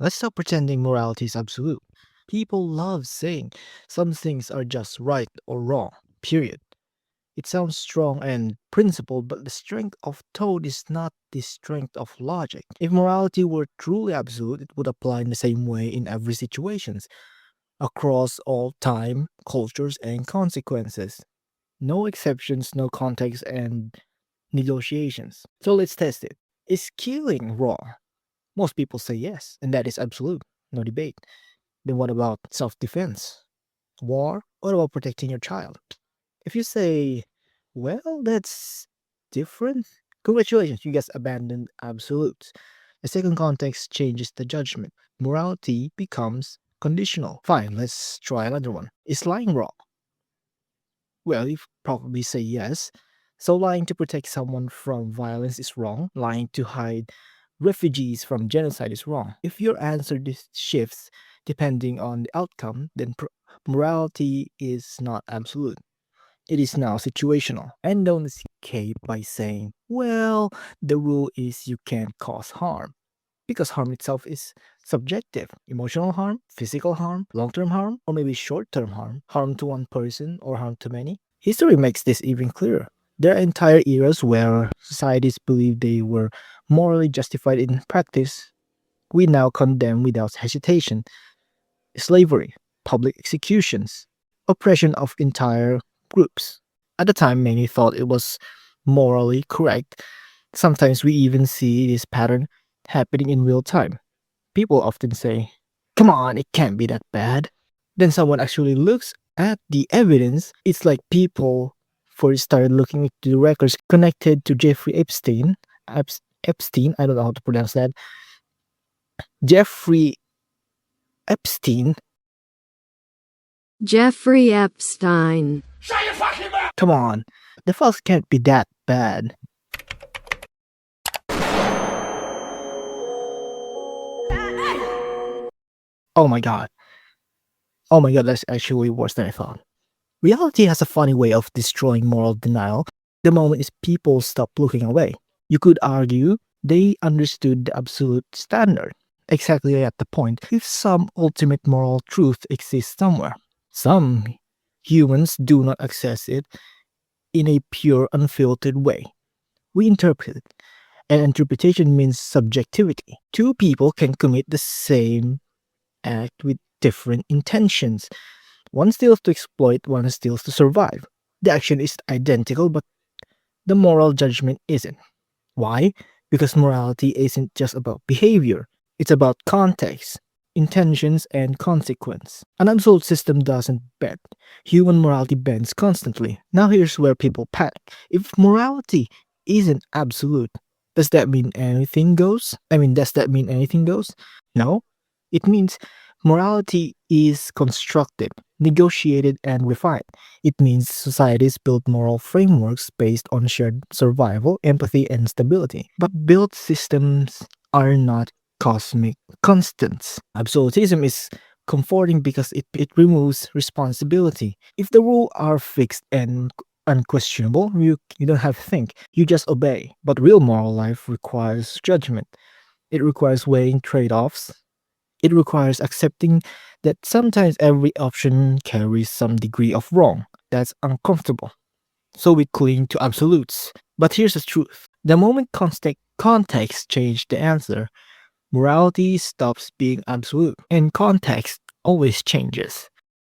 Let's stop pretending morality is absolute. People love saying some things are just right or wrong, period. It sounds strong and principled, but the strength of thought is not the strength of logic. If morality were truly absolute, it would apply in the same way in every situation, across all time, cultures, and consequences. No exceptions, no context, and negotiations. So let's test it. Is killing wrong? Most people say yes, and that is absolute. No debate. Then what about self defense? War? What about protecting your child? If you say, well, that's different, congratulations, you just abandoned absolutes. The second context changes the judgment. Morality becomes conditional. Fine, let's try another one. Is lying wrong? Well, you probably say yes. So lying to protect someone from violence is wrong. Lying to hide refugees from genocide is wrong. If your answer shifts depending on the outcome, then morality is not absolute. It is now situational. And don't escape by saying, well, the rule is you can't cause harm. Because harm itself is subjective. Emotional harm, physical harm, long term harm, or maybe short term harm. Harm to one person or harm to many. History makes this even clearer. There are entire eras where societies believed they were morally justified in practice. We now condemn without hesitation slavery, public executions, oppression of entire groups. At the time, many thought it was morally correct. Sometimes we even see this pattern happening in real time. People often say, come on, it can't be that bad. Then someone actually looks at the evidence. It's like people first started looking into the records connected to Jeffrey Epstein. Epstein, I don't know how to pronounce that. Jeffrey Epstein. Jeffrey Epstein. Come on, the files can't be that bad. Oh my god. Oh my god, that's actually worse than I thought. Reality has a funny way of destroying moral denial the moment is people stop looking away. You could argue they understood the absolute standard, exactly at the point if some ultimate moral truth exists somewhere. Some humans do not access it in a pure, unfiltered way. We interpret it, and interpretation means subjectivity. Two people can commit the same act with different intentions. One steals to exploit, one steals to survive. The action is identical, but the moral judgment isn't. Why? Because morality isn't just about behavior, it's about context, intentions, and consequence. An absolute system doesn't bend. Human morality bends constantly. Now, here's where people panic. If morality isn't absolute, does that mean anything goes? Does that mean anything goes? No. It means morality is constructed, negotiated, and refined. It means societies build moral frameworks based on shared survival, empathy, and stability. But built systems are not cosmic constants. Absolutism is comforting because it removes responsibility. If the rules are fixed and unquestionable, you don't have to think, you just obey. But real moral life requires judgment. It requires weighing trade offs. It requires accepting that sometimes every option carries some degree of wrong. That's uncomfortable. So we cling to absolutes. But here's the truth. The moment context change the answer, morality stops being absolute, and context always changes.